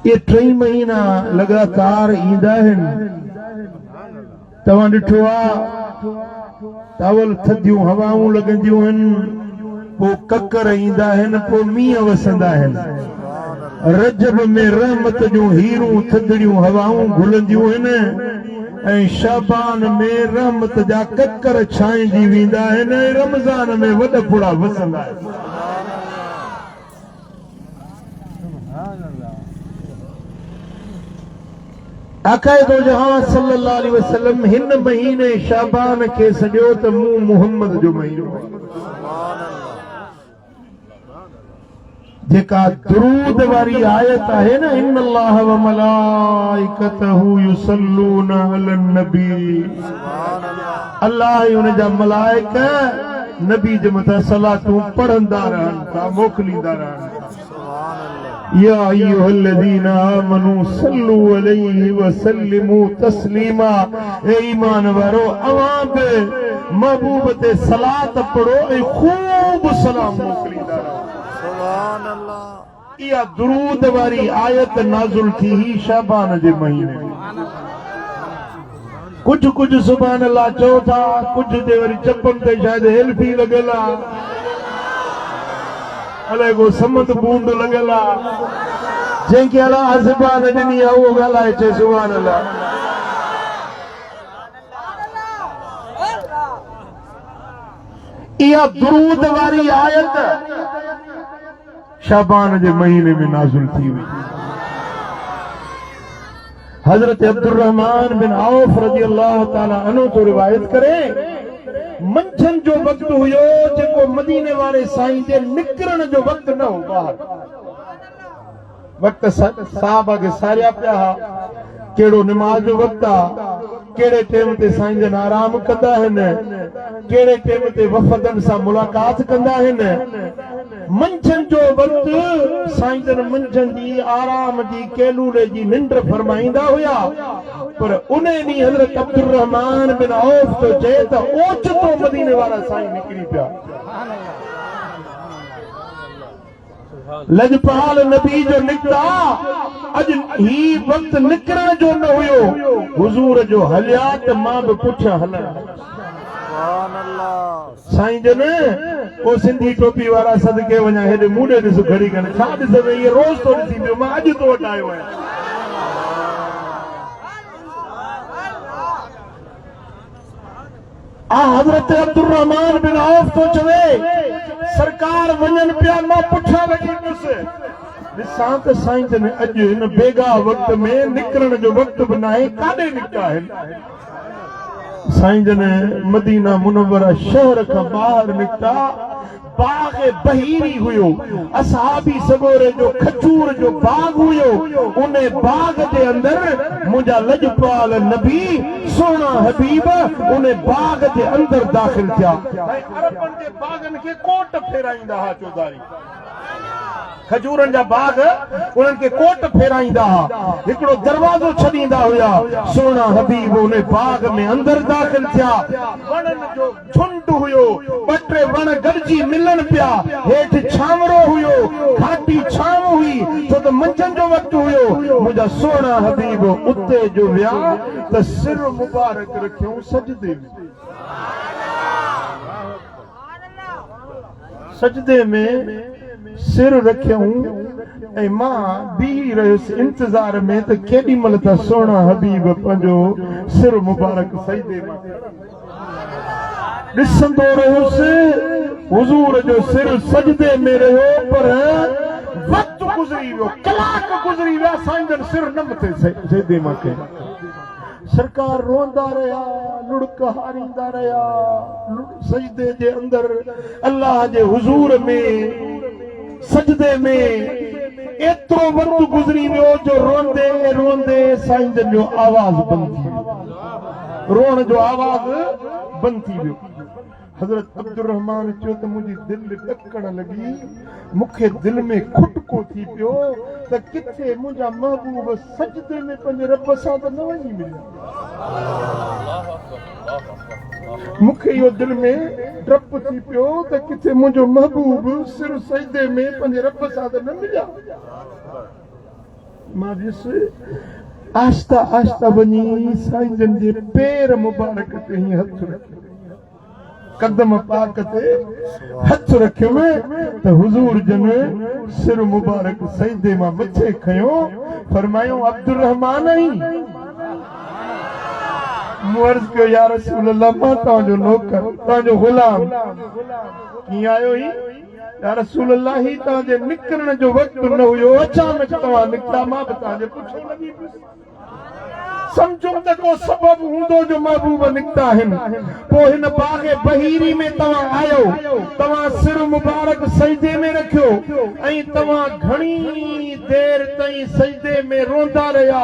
ये 3 महीना लगातार ईंदा आहिनि। तव्हां ॾिठो आहे तावल थधियूं हवाऊं लॻंदियूं आहिनि, पोइ ककर ईंदा आहिनि, पोइ मींहं वसंदा आहिनि। रजब में रहमत जूं हीरूं थधिड़ियूं हवाऊं घुलंदियूं आहिनि ऐं शाबान में रहमत जा ककर छांइजी वेंदा आहिनि ऐं रमज़ान में वॾा फुड़ा वसंदा आहिनि। आका दो जहां सल्लल्लाहु अलैहि वसल्लम हिन महीने शाबान के सॼो त मूं मोहम्मद जो महीनो जेका दुरूद वारी आयत है ना, इन्नल्लाह व मलाइकतहु युसल्लूना अलन नबी, अल्लाह उन जा मलाइका नबी जे मथां सलातूं पढ़ंदा रहन था, मोकलींदा रहन। या अय्युहल्लज़ीना आमनू सल्लू अलैहि व सल्लिमू तस्लीमा, ए ईमान वारो अवां बि महबूब ते सलात पढ़ो ऐं खूब सलाम मोकलींदा रहो। इहा दुरूद वारी आयत नाज़ुल थी ही शाबान जे महीने में। कुछ सुभान अल्लाह चओ था, कुछ जे वरी चपन ते शायद हेल्फी लॻल आहे, अलाए को समत बूंद लॻल आहे, जंहिंखे अलाह ज़बान ॾिनी आहे उहो ॻाल्हाए चए सुभान अल्लाह। इहा दुरूद वारी आयत शाबान जे महीने में नाज़िल थी हुई। हजरत अब्दुर्रहमान बिन औफ रज़ियल्लाहु ताला अन्हु तो रिवायत करे, मंझंदि जो वक़्त हुयो जेको मदीने वारे साईं जे निकिरण जो वक़्त न हो। ॿाहिरि वक़्त साहबा खे सारिया पिया, कहिड़ो निमाज़ जो वक़्त आहे, कहिड़े टाइम ते साईं जन आराम कंदा आहिनि, कहिड़े टाइम ते वफ़दनि सां मुलाक़ात कंदा आहिनि। मंझंदि जो वक़्तु साईं जन मंझंदि जी आराम जी केलूले जी निंड फरमाईंदा हुया, पर उन ॾींहुं हज़रत अब्दुर्रहमान बिन औफ तो चए त ओचितो मदीने वारा साईं निकिरी पिया। लजपाल नबी जो निकिता, अॼु ही वक़्तु निकिरण जो न हुयो, हुज़ूर जो हलिया त मां बि पुठियां हलण। साईं जन ओ सिंधी टोपी वारा सदके वञा, हेॾे मूड़े ॾिस घड़ी कनि, छा ॾिसंदे, इहे रोज़ तो ॾिसी पियो, मां अॼु तो वटि आयो आहियां। हज़रत अब्दुर्रहमान बिन औफ तो चवे, सरकार वञनि पिया, मां पुठियां लॻी पियुसि, ॾिसां त साईं जन अॼु हिन बेगा वक़्त में निकिरण जो वक़्तु बि न आहे, काॾे निकिता आहिनि। साईं जन मदीना मुनव्वरा शहर खां ॿाहिरि निकिता, बाग़ बहीरी हुयो, असहाबी सगोरे जो खजूर जो बाग हुयो, उन बाग जे अंदरि मुंहिंजा लजपाल नबी सोना हबीब उन बाग जे अंदरि दाख़िल थिया। अरबनि जे बागनि खे कोट फेराईंदा हुआ, चौधारी खजूरनि जा बाग उन्हनि खे कोट फेराईंदा हुआ, हिकिड़ो दरवाज़ो छॾींदा हुया। सोना हबीब उन बाग में अंदरि दाख़िल थिया। वणनि जो झुंड हुयो, 2-3 वण गॾिजी मिलनि पिया, हेठि छांवरो हुयो, घाटी छांव हुई, छो त मंझंदि जो वक़्तु हुयो। मुंहिंजा सोना हबीब उते जो विया त सिर मुबारक रखियूं सजदे में सिर रखियूं ऐं मां बीही रहियुसि इंतज़ार में त केॾी महिल त सोना हबीब पंहिंजो सिर मुबारक सजदे मां ॾिसंदो रहियुसि। हुज़ूर जो सिर सजदे में रहियो, पर वक़्तु गुज़री वियो, कलाक गुज़री विया, साईं जन सिर न मथे सजदे मां कयो। सरकार रोंदा रहिया, लुड़क हारींदा रहिया, सजदे जे अंदरि अल्लाह जे हुज़ूर में सजदे में एतिरो वक़्तु गुज़री वियो जो रोंदे रोंदे साईं जन जो आवाज़ बंदि थी वियो, रोअण जो आवाज़ बंदि थी वियो। हज़रत अब्दुर्रहमान चयो त मुंहिंजी दिलि ॾकण लॻी, मूंखे दिलि में खुटको थी पियो त किथे मुंहिंजा महबूब सजदे में पंहिंजे रब सां त न वञी मिलिया। मूंखे इहो दिल में डप थी पियो त किथे मुंहिंजो महबूब सिर सजदे में पंहिंजे रब सां त न मिलिया। मां ॾिस आहिस्ता आहिस्ता वञी साईं जन जे पेर मुबारक ते हीअं हथ रखियो, कदम पाक ते हथ रखियो त हुजूर जन सिर मुबारक सजदे मां मथे खयो, फरमायो अब्दुर रहमान आई। मूं अर्ज़ कयो या रसूल अल्लाह मां तव्हांजो नौकर तव्हांजो गुलाम कीअं आयो ही? या रसूल अल्लाह ही तव्हांजे निकिरण जो वक़्तु न हुयो, अचानक तव्हां निकिता, मां बि तव्हांजे पुछो लॻी पियुसि। समझो त को सबब हूंदो जो महबूब निकिता आहिनि। पोइ हिन बाग़ बहीरी में तव्हां आयो, तव्हां सिर मुबारक सजदे में रखियो ऐं तव्हां घणी देर ताईं सजदे में रोंदा रहिया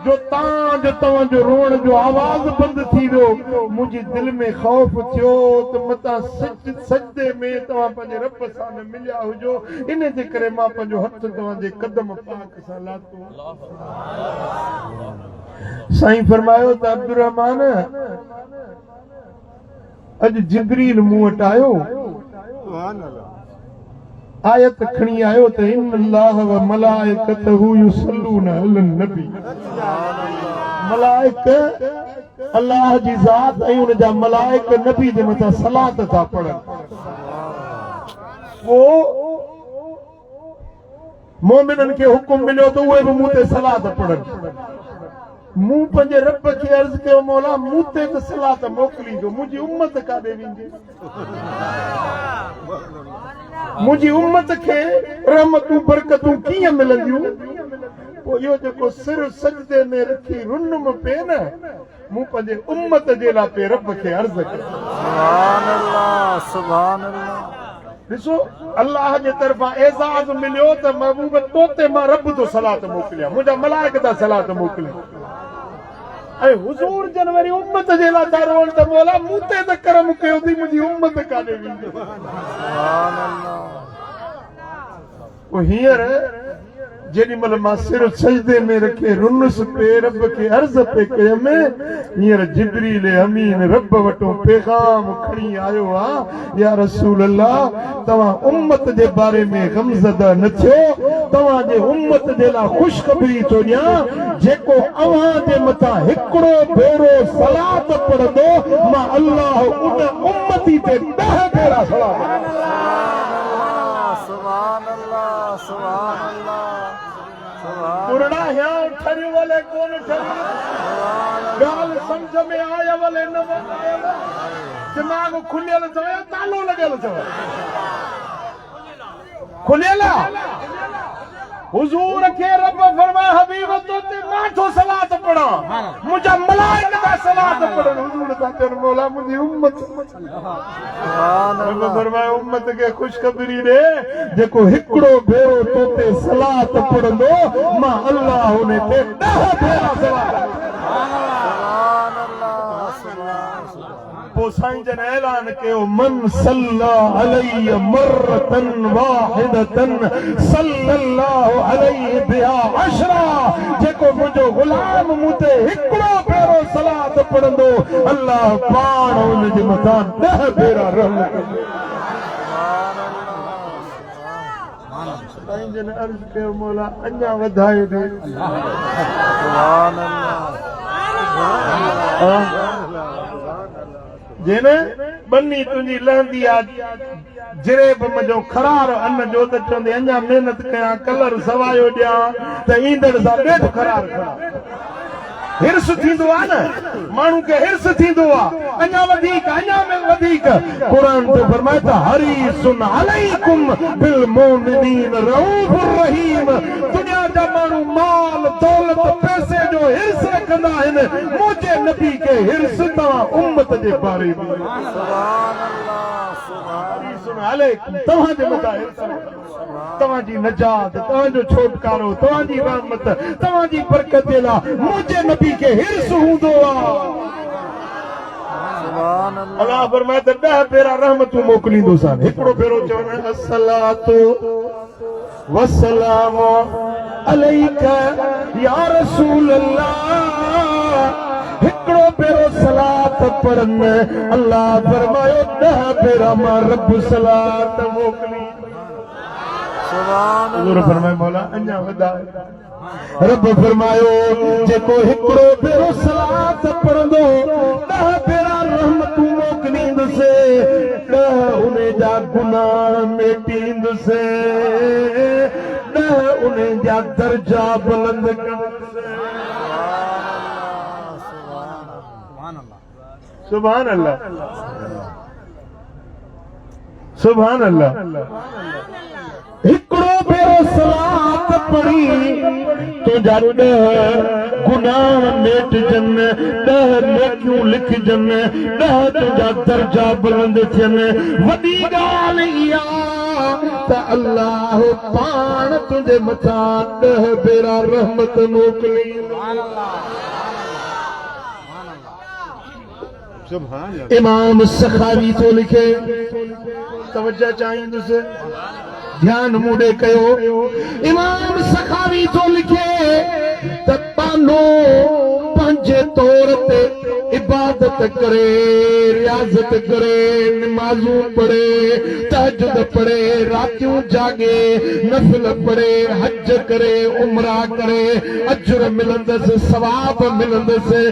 जो तव्हांजो रोअण जो आवाज़ बंदि थी वियो। मुंहिंजी दिलि में ख़ौफ़ थियो त मतां सजदे में तव्हां पंहिंजे रब सां न मिलिया हुजो, इन जे करे मां पंहिंजो हथ तव्हांजे कदम पाक सां लाथो। साईं फरमायो त अब्दुर रहमान अॼु जिब्रील मूं वटि आयो, आयत खणी आयो त इन्नल्लाह व मलाइकतहु युसल्लूना अलन नबी। मलाइक अल्लाह जी ज़ात ऐं उन जा मलाइक नबी जे मथां सलात था पढ़नि। पोइ मोमिननि खे हुकुम मिलियो त उहे बि मूं ते सलात पढ़नि। मूं पंहिंजे रब खे अर्ज़ कयो मौला मूं ते त सलात मोकिलींदो, मुंहिंजी उम्मत काॾे वेंदी? मुंहिंजी उम्मत खे रहमतूं बरकतूं कीअं मिलंदियूं? पोइ इहो जेको सिर सजदे में रखी रुनम पे न, मूं पंहिंजे उम्मत जे लाइ पे रब खे अर्ज़ कयो। सुभान अल्लाह, सुभान अल्लाह। ॾिसो अल्लाह जे तरफ़ां एज़ाज़ मिलियो त महबूब तो ते मां रब तो सलात मोकिलिया, मुंहिंजा मलाइक था सलात मोकिलिया। ऐं हुजूर जन वरी उम्मत जे लाइ था रोअनि त मौला मूं ते त करम कयो थी, मुंहिंजी उम्मत काॾे वेंदी? सुभान अल्लाह। पोइ हींअर जेॾी महिल मां सिर सजदे में रखे रुनस पे रब खे अर्ज़ पे कयमि, हींअर जिब्रील अमीन रब वटो पैगाम खणी आयो आहे। या रसूल अल्लाह तव्हां उम्मत जे बारे में गमज़दा न थियो, तव्हांजे उम्मत जे लाइ ख़ुशख़बरी थो ॾियां, जेको अव्हां जे मथां हिकिड़ो भेरो सलात पढ़ंदो मां अल्लाह उन उम्मती ते 10 भेरा सलात। सुभान अल्लाह, सुभान अल्लाह। पुरना है ठरी वाले कौन ठरी, गाल समझ में आया वाले न आया, दिमाग खुलियल चवे तालो लगल चवे खुलियला। हुजूर के रब फरमाया हबीब तो ते माथो सलात पढ़ा, मुझा मलाइक दा सलात पढ़न। हुजूर दा चर मौला मुझी उम्मत, सुभान अल्लाह। फरमाया उम्मत के खुशखबरी दे, जेको हिकड़ो भेरो तो ते सलात पढ़ंदो मां अल्लाह उने ते 10 भेरा सलात। सुभान अल्लाह, सुभान अल्लाह। पो साईं जन ऐलान कयो मन सल्ला अलैहि मरतन वाहिदतन सल्लल्लाहु अलैहि बिहा अशरा। जेको मुंहिंजो गुलाम मूं ते हिकिड़ो भेरो सलात पढ़ंदो अल्लाह पाण उन जे मथां 10 भेरा रहमत कंदो। साईं जन अर्ज़ कयो मौला अञा वधाए ॾे। सुभान अल्लाह। जेने बन्नी तुंहिंजी लहंदी आहे जिरेब मुंहिंजो खरार अन्न जो त चवंदे अञा महिनत कयां, कलर सवायो ॾियां त ईंदड़ सां ॾेढ खरार खणा। हिर्स थींदो आहे न, माण्हू खे हिर्स थींदो आहे अञा वधीक, अञा में वधीक। क़ुरान जो फरमाए त हरीसुन अलैकुम बिल मोमिनीन रऊफुर रहीम। दुनिया जा माण्हू माल दौलत पैसे जो हिर्स रखंदा आहिनि, मुंहिंजे नबी खे हिर्स तव्हां उम्मत जे बारे में। सुभान अल्लाह, सुभान अलैकुम तव्हांजे मथां हिर्स, तव्हांजी नजात, तव्हांजो छोटकारो, तव्हांजी रहमत, तव्हांजी बरकत जे लाइ मुंहिंजे नबी के हिर्स हूंदो आहे। सुभान अल्लाह। अल्लाह फरमाए त 10 भेरा रहमतूं मोकिलींदोसां। हिकिड़ो भेरो चवण अस्सलातु वस्सलामु अलैका या रसूल अल्लाह। हिकड़ो भेरो सलात पढ़न अल्लाह फरमायो 10 भेरा मां रब सलात मोकली सुभान अल्लाह फरमाए मौला अञा वधा रब फरमायो जेको हिकड़ो भेरो सलात पढ़ंदो 10 भेरा रहमतू मोकलींदुसि 10 उन जा गुनाह मेटींदुसि 10 उन जा दर्जा बुलंद कंदुसि सुभान अल्लाह सुभान अल्लाह हिकड़ो भेरो सलात पढ़ी तो जा 10 गुनाह मेटजन 10 नेकियूं लिखजन 10 तुंहिंजा दर्जा बुलंद थियनि वॾी ॻाल्हि इहा त अल्लाह पाण तुंहिंजे मथां 10 भेरा रहमत मोकिली इमाम सखावी तो लिखे तवज्जो चाहींदुसि ध्यान मूडे कयो इमाम सखावी तो लिखे त तानो पंहिंजे तौर ते इबादत करे रियाज़त करे नमाज़ूं पढ़े तहज्जुद पढ़े रातियूं जागे नफिल पढ़े हज करे उमरा करे अजर मिलंदसि सवाब मिलंदसि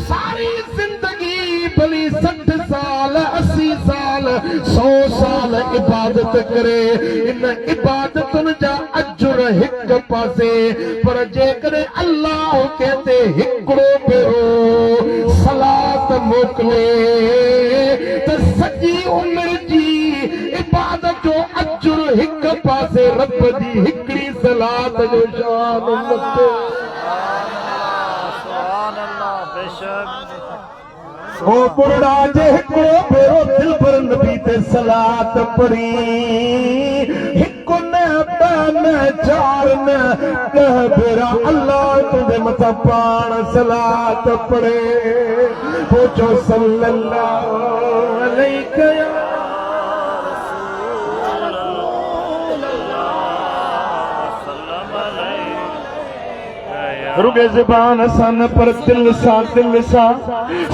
सारी जिंदगी भली 60 साल 80 साल 100 साल इबादत करे इन इबादतुनि जा अजर हिक पासे पर जेकॾहिं अल्लाह कहते हिकड़ो भेरो सलात मोकिले त सॼी उमिरि जी इबादत जो अजर हिक पासे रब जी हिकड़ी सलात जो शान मथे सुभान अल्लाह बेशक ओ बुढ़ा जे हिकड़ो भेरो दिल पर नबी ते सलात पढ़ी हिक न ॿ न 4 न 10 भेरा अल्लाह तुंहिंजे मथां पाण सलात पढ़े पहुचो सल्लल्लाहु अलैहि रुगे ज़बान सां न पर दिल सां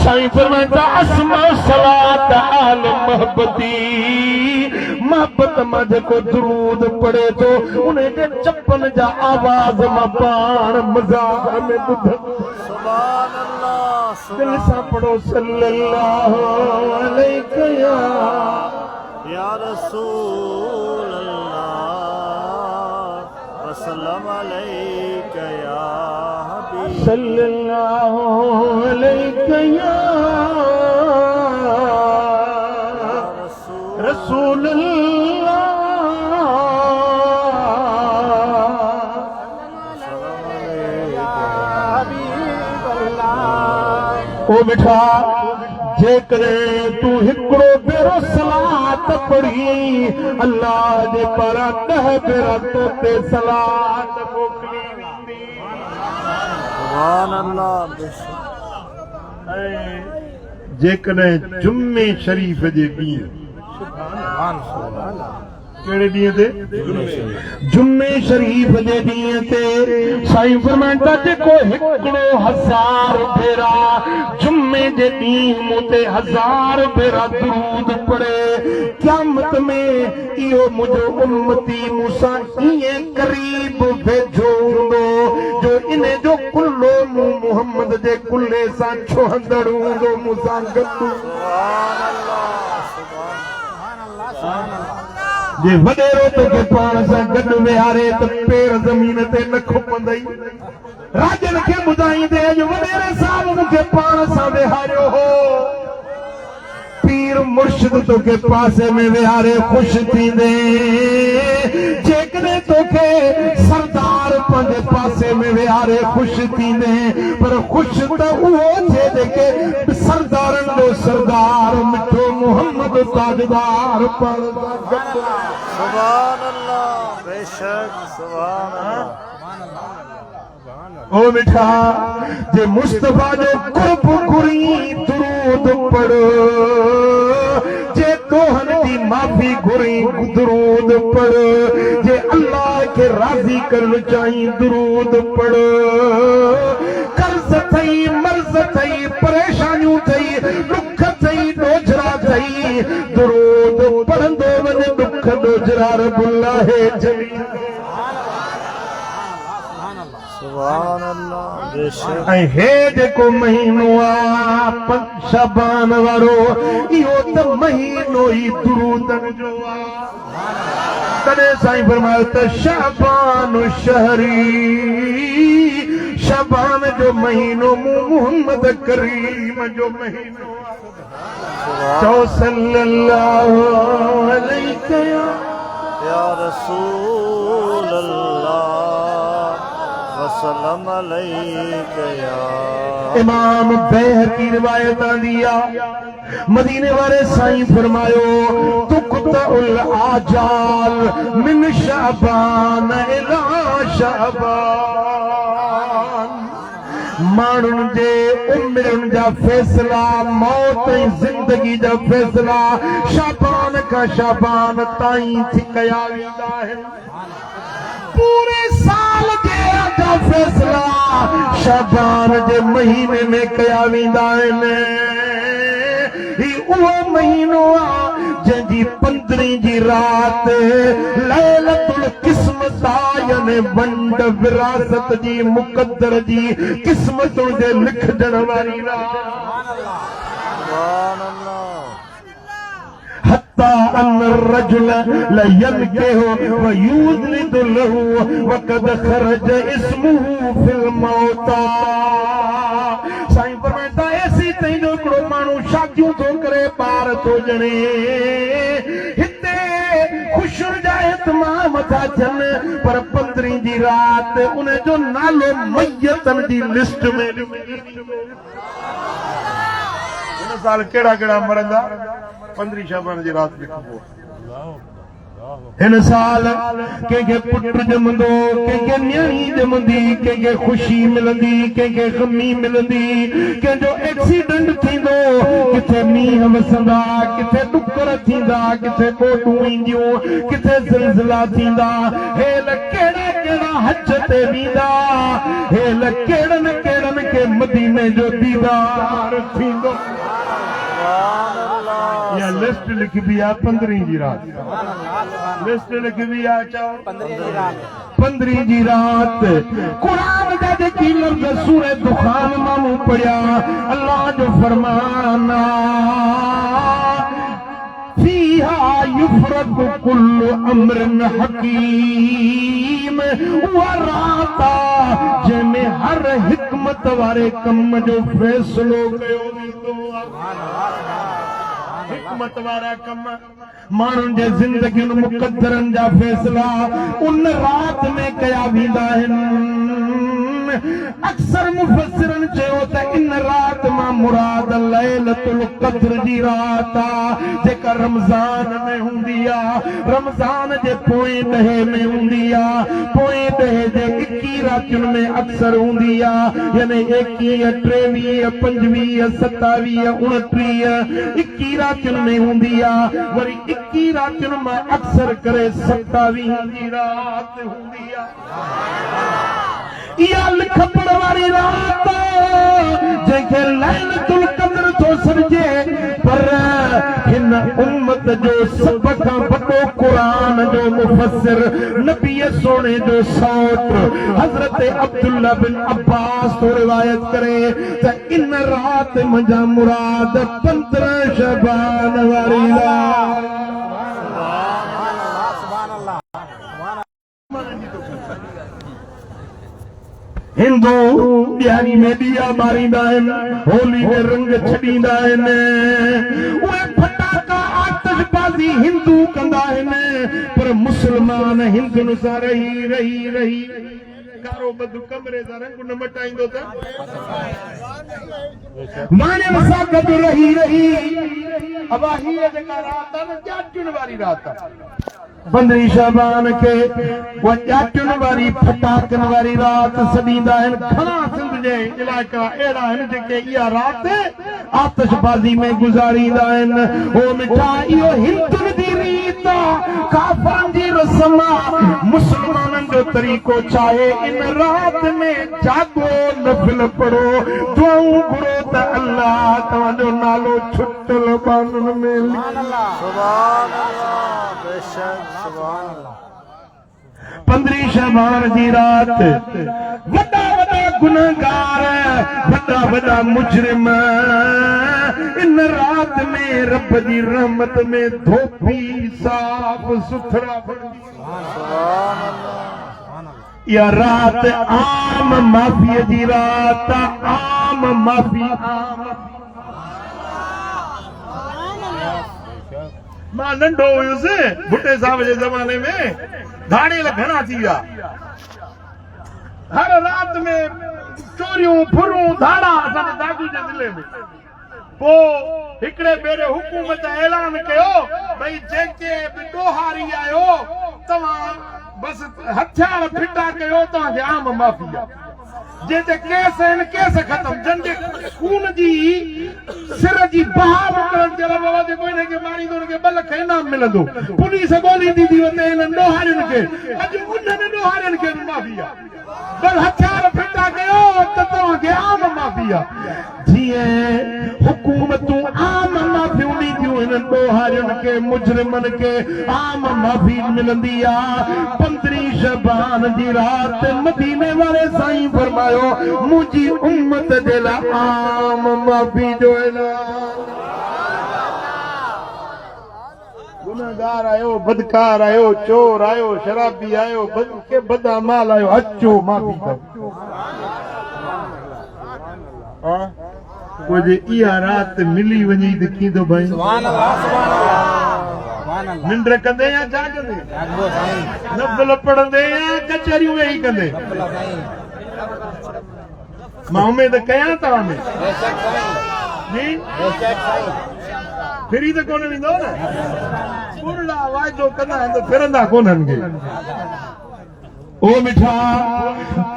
साईं फरमाईंदा अस्मा सलात आल मोहब्बती मोहब्बत मां जेको दुरूद पढ़े थो उन जे चपन जा आवाज़ मां पाण मज़ार में ॿुध सुभान अल्लाह दिल सां पढ़ो सल्लल्लाहु अलैहि या रसूल अल्लाह वसल्लम अलैका या सल्लल्लाहु अलैहि या रसूल अल्लाह ओ मिठा जेकॾहिं तू हिकड़ो भेरो सलात पढ़ी अल्लाह जे पारां 10 भेरा तो ते सलात मोकिली वेंदी सुभान अल्लाह जेकॾहिं जुम्मे शरीफ़ जे ॾींहुं सुभान अल्लाह कहिड़े ॾींहं ते जुम्मे शरीफ़ जे ॾींहं ते साईं फरमाईंदा जेको हिकिड़ो 1000 भेरा जुम्मे जे ॾींहुं मूं ते 1000 भेरा दुरूद पढ़े क़यामत में इहो मुंहिंजो उम्मती मूंसां ईअं क़रीब वेझो हूंदो जो इन जो कुल्लो मूं मुहम्मद जे कुल्ले सां छुहंदड़ हूंदो मूंसां गॾु जे वॾेरो तोखे पाण सां गॾु विहारे त पेर ज़मीन ते न खुपंदई राजन खे ॿुधाईंदे अॼु वॾेरे साल मूंखे पाण सां विहारियो हो पीर मुर्शिद तोखे पासे में विहारे ख़ुशि थींदे जेकॾहिं तोखे सरदार पंहिंजे पासे में विहारे ख़ुशि थींदे पर ख़ुशि त उहो थिए जेके सरदारनि जो सरदार मिठो मुहम्मद ताजदार पर सुभान अल्लाह बेशक सुभान अल्लाह ओ मिठा जे मुस्तफा जो कुर्ब घुरी दुरूद पढ़ जे तोहन दी माफी घुरी दुरूद पढ़ जे अल्लाह के राजी करण चाही दुरूद पढ़ कर्ज थई मर्ज कर्ज थई, परेशानियूं थई, दुख थई, डोजरा थई, दुरूद पढ़ंदो वञ, दुख डोजरा रबुल्ला है चली। सुभान अल्लाह। ऐं हे जेको महीनो आहे शबान वारो, इहो त महीनो ई दुरूदनि जो आहे। तॾहिं साईं फरमायो त शबान शहरी, शबान जो महीनो मूं मुहम्मद करीम जो महीनो आहे। चओ सल्लल्लाहु अलैहि या रसूल अल्लाह वसल्लम अलैका या। इमाम बैहकी रिवायत आंदी आ, मदीने वाले साईं फरमायो तुक़तउल आजाल मिन शअबान इला शअबान। माण्हुनि जे उमिरियुनि जा फैसला, मौत ऐं ज़िंदगी जा फैसला शाबान खां शाबान ताईं थी कया वेंदा आहिनि। पूरे साल जा फैसला शाबान जे महीने में कया वेंदा आहिनि। ही उहो महीनो आहे जंहिंजी 15 जी रात लैलतुल क़िस्मत आहे, यानी वंड विरासत जी, मुक़द्दर जी क़िस्मतुनि जे लिखजण वारी रात। सुभान अल्लाह। हत्ता अन रजुल लयनकेहु व युज़लिदु लहु वक़द खरज इस्मुहु फिल मौता। साईं फरमाईंदा ऐसी तई जो हिकिड़ो माण्हू शादियूं थो करे, ॿार थो ॼणे, हिते ख़ुशियुनि जा इतमाम था थियनि, पर 15 जी रात उन जो नालो मयतनि जी लिस्ट में। हिन साल कहिड़ा कहिड़ा मरंदा 15 शाबान जी रात लिखबो। हिन साल कंहिंखे पुट ॼमंदो, कंहिंखे न्याणी ॼमंदी, कंहिंखे ख़ुशी मिलंदी, कंहिंखे ग़मी मिलंदी, कंहिंजो एक्सीडेंट थींदो, किथे मींहं वसंदा, किथे ॾुकर थींदा, किथे ॿोॾूं ईंदियूं, किथे ज़िलज़िला थींदा। हेल कहिड़ा कहिड़ा हज ते वेंदा, हेल कहिड़नि कहिड़नि खे मदीने जो दीदार थींदो। या लिस्ट लिखबी आहे 15 जी रात, लिस्ट लिखबी आहे चओ 15 जी रात। कुरान जा जेकी लफ़्ज़ सूरह दुखान मां पढ़िया, अल्लाह जो फरमान फीहा युफ़रक़ु कुल्लु अम्रिन हकीम। उहा रात आहे जंहिंमें हर हिकमत वारे कम जो फ़ैसिलो कयो वेंदो आहे। हिकमत वारा कम, माण्हुनि जे ज़िंदगियुनि मुक़द्दरनि जा फैसला उन रात में कया वेंदा आहिनि। अक्सर मुफ़स्सिरनि चयो त इन रात मां मुराद लैलतुल क़द्र जी रात आहे, जेका रमज़ान में हूंदी आहे, रमज़ान जे पोएं ॾहे में हूंदी आहे, पोएं ॾहे जे 21 रातियुनि में अक्सर हूंदी आहे, यानी 21, 23, 25, 27, 29, 21 रातियुनि में हूंदी आहे। वरी 21 रातियुनि मां अक्सर करे 27 जी रात हूंदी आहे। इहा लिखपड़ वारी रात जंहिंखे लैलतुल क़द्र थो सॾिजे, पर हिन उम्मत जो सभ खां वॾो क़ुरान जो मुफ़स्सिर, नबीअ सोणे जो सौट हज़रत अब्दुल्ला बिन अब्बास थो रिवायत करे त इन रात मुंहिंजा मुराद 15 शबान वारी रात। हिंदू ॾियारी में ॾिया ॿारींदा आहिनि, होली में रंग छॾींदा आहिनि, उहे फटाका आतिशबाज़ी हिंदू कंदा आहिनि, पर मुस्लमान हिंदुनि सां रही रही रही कारो बद कमरे सां रंग न मटाईंदो त माण्हुनि सां गॾु रही रही। अब हीअ जेका रात आहे न, ॼाटियुनि वारी रात आहे। 15 शाबान खे उहा ॼाटियुनि वारी, फटाकनि वारी रात सॾींदा आहिनि। घणा सिंध जे इलाइक़ा अहिड़ा आहिनि जेके इहा राति आतिशबाज़ी में गुज़ारींदा आहिनि। हो मिठा इहो हिंदुनि जी रीत आहे, काफ़रनि जी रस्म आहे। मुस्लमाननि जो तरीको चाहे इन रात में जागो नफिल पढ़ो दुआऊं घुरो त अल्लाह तव्हांजो नालो छुटल बानन में सुभान अल्लाह बेशक सुभान अल्लाह 15 शबान जी रात वॾा वॾा गुनहगार वॾा वॾा मुजरिम इन रात में रब जी रहमत में धोपी साफ सुथरा सुभान अल्लाह या रात आम माफ़ी जी रात आम माफ़ी मां नंढो हुयुसि भुट्टे साहब जे ज़माने में धाड़ेल घणा थी विया हर रात में चोरियूं फुरूं धाड़ा असांजे दादू जे ज़िले में पोइ हिकिड़े भेरे हुकूमत ऐलान कयो भई जेके बि ॾोहारी आहियो तव्हां बस हथियार फिटा कयो तव्हांखे आम माफ़ी आहे जेके केस आहिनि केस ख़तम जंहिंजे खून जी सिर जी बहा मुकरण ते बाबा जेको हिनखे मारींदो हुनखे 2 लख इनाम मिलंदो पुलिस ॻोल्हींदी थी वञे हिननि ॾोहारियुनि खे अॼु उन्हनि ॾोहारियुनि खे बि माफ़ी आहे पर हथियार फिटा कयो त तव्हांखे आम माफ़ी आहे जीअं हुकूमतूं आम माफ़ियूं ॾींदियूं हिननि ॾोहारियुनि खे मुजरिमनि खे आम माफ़ी मिलंदी आहे 15 शबान जी रात मदीने वारे साईं फरमायो मुंहिंजी उम्मत जे लाइ आम माफ़ी जो ऐलान गुनहगार आयो बदकार आयो चोर आयो शराबी आयो के बदा माल आयो अचो माफ़ी कयो कोई जे इहा रात मिली वञे त कींदो भाई सुभान अल्लाह सुभान अल्लाह निंड कंदे या जागंदे नफल पढ़ंदे या कचहरियूं वेही कंदे मां उम्मीद कयां तव्हां में जी फिरी त कोन वेंदो न बुरड़ा वाइदो कंदा आहिनि त फिरंदा कोन्हनि खे ओ मिठा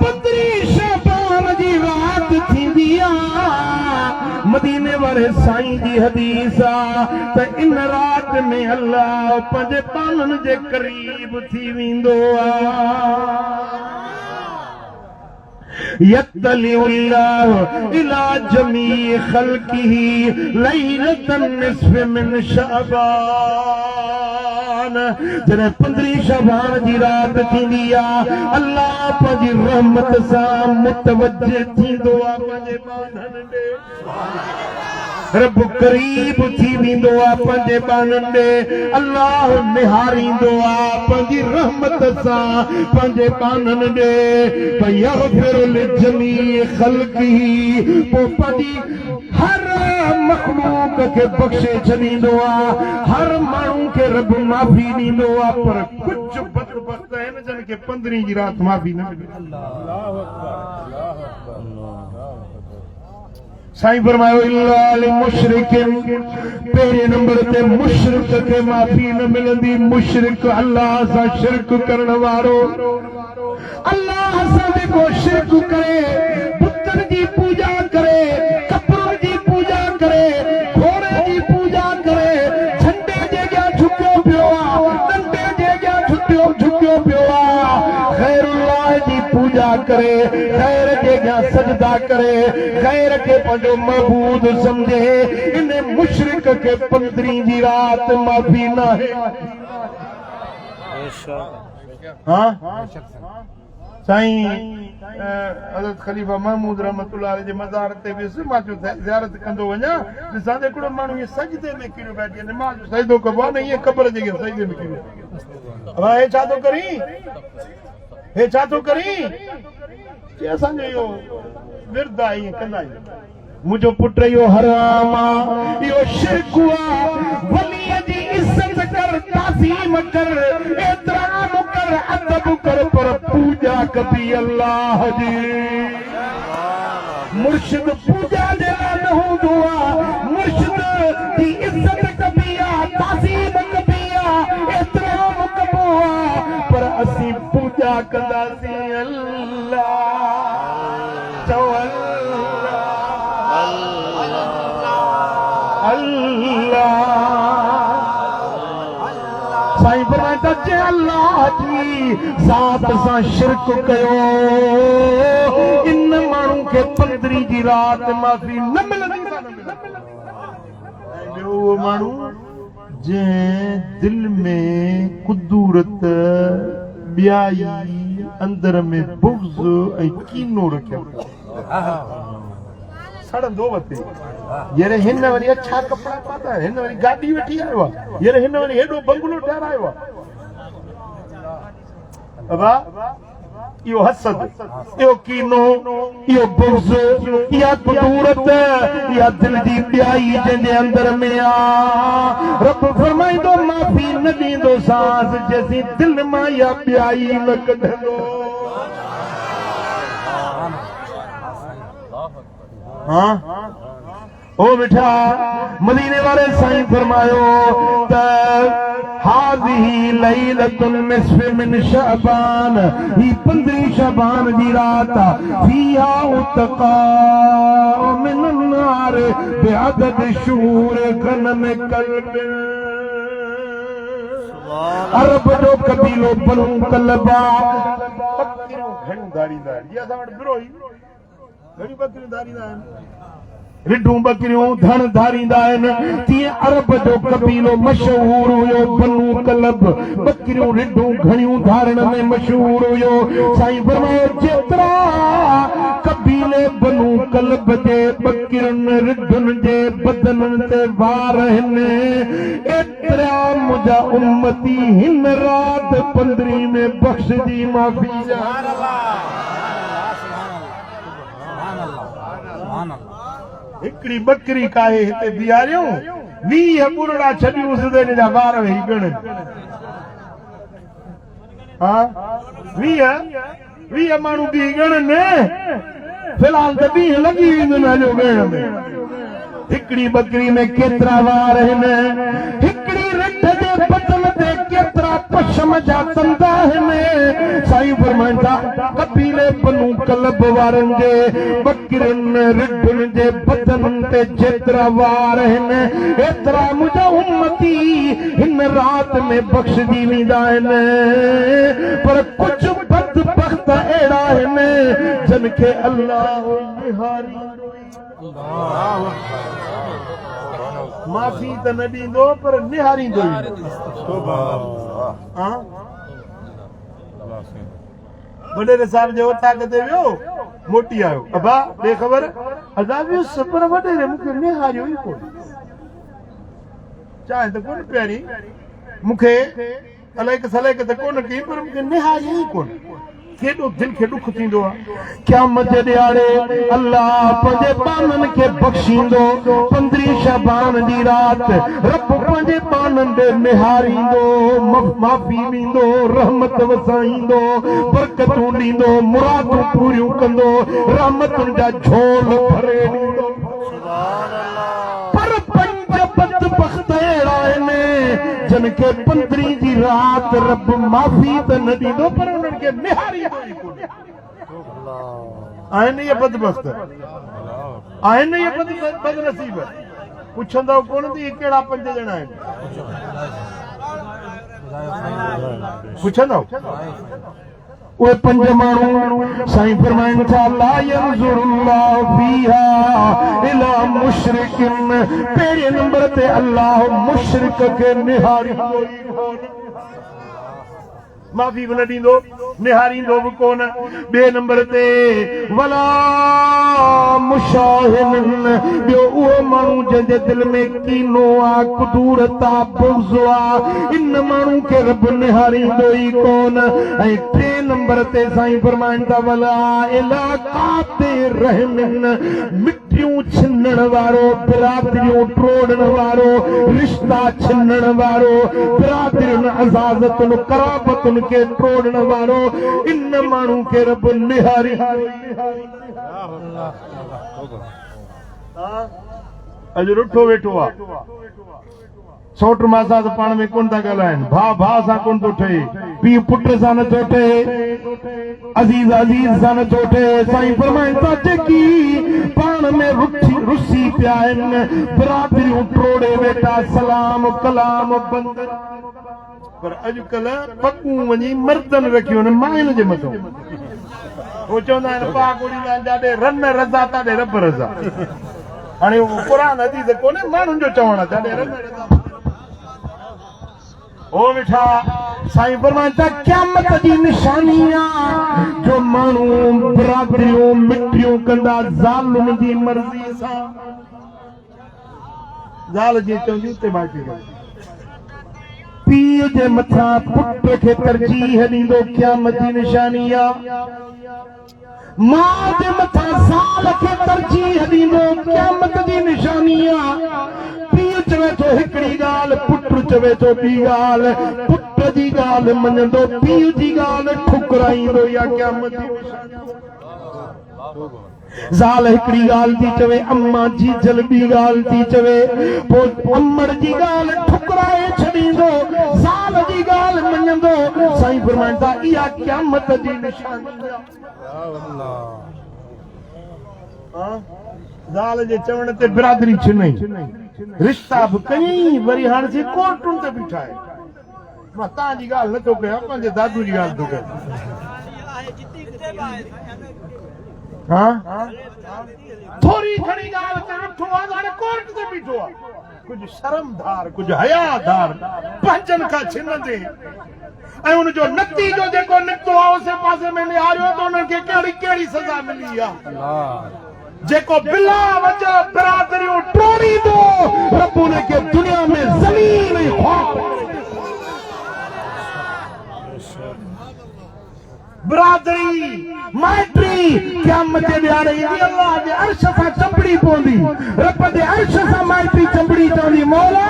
15 शबान जी रात थींदी आहे मदीने वारे साईं जी हदीस आहे त इन रात में अल्लाह पंहिंजे पालनि जे करीब थी वेंदो आहे يطلع الله إلى جميع خلقه ليلة النصف من شعبان जॾहिं 15 शबान जी रात थींदी आहे अल्लाह पंहिंजी रहमत सां मुतवज्जे थींदो आहे पंहिंजे बाननि ॾे रब करीब थी वेंदो आहे पंहिंजे बाननि ॾे अल्लाह निहारींदो आहे पंहिंजी रहमत सां पंहिंजे बाननि ॾे फयग़फिर लिजमीअ ख़ल्क़िही पोइ पंहिंजी हर मखलूक खे बख़्शे छॾींदो आहे हर माण्हू खे रब माफ़ी ॾींदो आहे पर कुझु बदबख़्त आहिनि जिन खे 15 जी रात माफ़ी न मिली साईं फरमायो इल्ला लिल मुशरिकिन पहिरें नंबर ते मुशरिक खे माफ़ी न मिलंदी मुशरिक अल्लाह सां शिरक करण वारो अल्लाह सां जेको शिरक करे पुत्र जी पूजा करे कपड़ जी पूजा करे घोड़े जी पूजा करे झंडे जे अॻियां झुकियो पियो आहे डंडे जे अॻियां झुकियो पियो आहे ख़ैरुल्लाह जी पूजा करे ख़ैर जे अॻियां सजदा करे ख़ैर खे पंहिंजो महबूद समझे इन मुशरिक खे 15 जी रात माफ़ी न आहे हाँ साईं हज़रत खलीफ़ा महमूद रहमतुल्लाह अलैहि जे मज़ार ते वियुसि मां चयो ज़ियारत कंदो वञा ॾिसां त हिकिड़ो माण्हू ईअं सजदे में किरियो बैठी निमाज़ सजदो कबो आहे न ईअं क़ब्र जे सजदे में किरियो हे छा थो करी हे छा थो करी चई असांजो इहो विर्द आहे ईअं कंदा आहियूं मुंहिंजो पुट इहो हराम आहे इहो शिरक आहे वलीअ जी इज़त कर ताज़ीम कर एतिराम कर अदब कर पर पूजा कबी अल्लाह जी मुर्शिद पूजा जे लाइ न हूंदो आहे मुर्शिद जी इज़त कबी आहे ताज़ीम कबी आहे एतिराम कबो आहे पर असीं पूजा कंदासीं अल्लाह चओ अल्लाह साईं फरमाए फरमाइंदा जे अल्लाह जी ज़ात सां शिरक कयो इन माण्हू खे 15 जी रात माफ़ी न मिलंदी वो माण्हू जे दिल में कुदूरत ॿियाई अंदर में बुग़्ज़ ऐं कीनो रखियो सड़ंदो वते यार हिन वरी अच्छा कपड़ा पाता हिन वरी गाॾी वठी आयो आहे यार हिन वरी हेॾो बंगलो ठारायो आहे अबा इहो हसद इहो कीनो इहो बुग़्ज़ इहा कुदूरत इहा दिल जी ॿियाई जंहिंजे अंदर में आहे रब फरमाईंदो माफ़ी न ॾींदो सांस जेसीं दिल मां इहा ॿियाई न कढंदो हाँ ओ बेटा मदीने वाले साईं फरमायो त हाज़िही लैलतुन निस्फ़ मिन शअबान ही 15 शअबान जी रात फीहा उतक़ाउ मिन अन्नार बिअदद शूर गनम कल्ब अरब जो कबीलो बनु कलबा घणी धारींदा आहिनि इहा असां वटि बिरोही घणी बकरियूं धारींदा आहिनि रिढूं बकरियूं धन धारींदा आहिनि तीअं अरब जो कबीलो मशहूर हुयो बनु कलब बकरियूं रिढूं घणियूं धारण में मशहूर हुयो साईं फरमायो जेतिरा कबीले बनु कलब जे बकरियुनि रिढुनि जे बदननि ते वार आहिनि एतिरा मुंहिंजा उम्मती हिन राति 15 में बख़्शदी माफ़ी हिकिड़ी बकरी काहे हिते बीहारियूं 20 बुरड़ा छॾियूंसि त हिनजा वार वेही ॻणनि हा 20 माण्हू बि ॻणनि फिलहाल त 20 लॻी वेंदुनि हलियो ॻणण में हिकिड़ी बकरी में केतिरा वार आहिनि हिकिड़ी रिढ जे बदन ते केतिरा पशम जा तंद आहिनि साईं फरमाईंदा कबीले बनु कलब वारनि जे बकरियुनि रिढुनि जे बदननि ते जेतिरा वार आहिनि एतिरा मुंहिंजा उम्मती हिन राति में बख़्शजी वेंदा आहिनि पर कुझु बदबख़्त अहिड़ा आहिनि जिन खे अल्लाह निहारींदो माफ़ी त न ॾींदो पर निहारींदो वॾेरे साहिब जे ओटाक ते वियो मोटी आयो अबा बेख़बर अदा वियुसि पर वॾेरे मूंखे निहारियो ई कोन चाहे त कोन पहिरीं मूंखे अलाए सलेक त कोन कई पर मूंखे निहारियो ई कोन केॾो दिलि खे ॾुख थींदो आहे क़यामत जे ॾियारे अल्लाह पंहिंजे बाननि खे बख़्शींदो 15 शअबान जी राति रब पंहिंजे बाननि ॾे निहारींदो माफ़ी ॾींदो रहमत वसाईंदो बरकतूं ॾींदो मुरादूं पूरियूं कंदो रहमतुनि जा झोल भरे ॾींदो पर 5 बदबख़्त अहिड़ा आहिनि जिन खे 15 जी राति रब माफ़ी त न ॾींदो पर उन्हनि खे निहारींदो ई कोन आहिनि इहे बदबख़्त आहिनि इहे बदनसीब पुछंदव कोन त इहे कहिड़ा 5 ॼणा आहिनि पुछंदव उहे 5 माण्हू साईं फरमाइनि था ला यंज़ुरुल्लाहु फीहा इला मुशरिकिन पहिरें नंबर ते अल्लाह मुशरिक खे निहारींदो ई कोन माफ़ी बि न ॾींदो निहारींदो बि कोन ॿिए नंबर ते वला मुशाहिन ॿियो उहो माण्हू जंहिंजे दिलि में कीनो आहे कुदूरत आहे बुग़्ज़ आहे इन माण्हू खे रब निहारींदो ई कोन ऐं 3 नंबर ते साईं फरमाइनि था वला इलाका ते रहमिन मिठियूं छिनण वारो बिरादरियूं टोड़ण वारो रिश्ता छिनण वारो बिरादरियुनि अज़ाज़तुनि कराबतुनि खे टोड़ण वारो इन माण्हू खे रब निहारी अॼु रुठो वेठो आहे सौट मासा त पाण में कोन था ॻाल्हाइनि भाउ सां कोन थो ठहे पीउ पुट सां नथो ठहे अज़ीज़ सां नथो ठहे साईं फरमाइनि था जेकी पाण में रुसी पिया आहिनि बिरादरियूं टोड़े वेठा सलाम कलाम बंदि पर अॼुकल्ह पकूं वञी मर्दन रखियूं आहिनि मायुनि जे मथां वो चवंदा आहिनि पाक उड़ींदा आहिनि जाॾे रन रज़ा ताॾे रब रज़ा हाणे उहो क़ुरान हदीस कोन्हे माण्हुनि जो चवण आहे जाॾे रन रज़ा ओ वेठा साईं फरमाइनि था क़यामत जी निशानी आहे जो माण्हू बराबरियूं मिठियूं कंदा ज़ालुनि जी मर्ज़ी सां ज़ाल जी चवंदी उते माइटी पीउ जे मथां पुट खे तरजीह ॾींदो क़यामत जी निशानी आहे मां जे मथां ज़ाल खे तरजीह ॾींदो क़यामत जी निशानी आहे पीउ चवे थो हिकिड़ी ॻाल्हि पुट चवे थो ॿी ॻाल्हि पुट जी ॻाल्हि मञंदो पीउ जी ॻाल्हि ठुकराईंदो या क़यामत जी निशानी ज़ाल हिकिड़ी ॻाल्हि थी चवे अम्मा जी जल ॿी ॻाल्हि थी चवे पोइ अम्मड़ जी ॻाल्हि ठुकराए छॾींदो ज़ाल जी ॻाल्हि मञंदो साईं फरमाइनि था इहा क़यामत जी निशानी आहे ज़ाल जे चवण ते बिरादरी छिनई रिश्ता बि कई वरी हाणे से कोर्टुनि ते बीठा आहे मां तव्हांजी ॻाल्हि नथो कयां पंहिंजे दादू जी ॻाल्हि थो कयां थोरी घणी ॻाल्हि ते वेठो आहे हाणे कोर्ट ते बीठो आहे कुझु शर्मदार कुझु हयादार पंहिंजनि खां छिनंदे ऐं उनजो नतीजो जेको निकितो आहे उसे पासे में निहारियो त उन्हनि खे कहिड़ी कहिड़ी सज़ा मिली आहे जेको बिला वजह बिरादरियूं टोड़ींदो रब उनखे दुनिया में ज़मीन ऐं ख़्वार बिरादरी माइटी क़यामत जे ॾियारे ईंदी अल्लाह जे अर्श सां चंबड़ी पवंदी रब जे अर्श सां माइटी चंबड़ी चवंदी मौला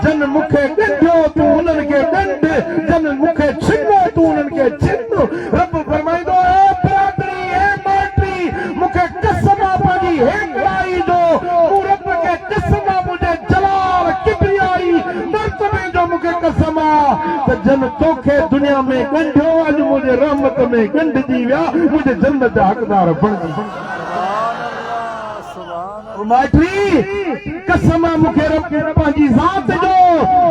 जन मूंखे ॻंढियो तूं उन्हनि खे ॻंढ जन मूंखे छिनो तूं उन्हनि खे छिन रब फरमाईंदो ए बिरादरी ए माइटी मूंखे कसम आहे पंहिंजी हेकड़ाई जो तूं रब खे कसम आहे मुंहिंजे जलाल किबरियाई मर्तबे जो मूंखे कसम आहे त जन तोखे दुनिया में ॻंढियो अॼु मुंहिंजे रहमत में ॻंढिजी विया मुंहिंजे जन्नत जा हक़दार बणिजी माइटी कसम आहे मूंखे रब पंहिंजी ज़ात जो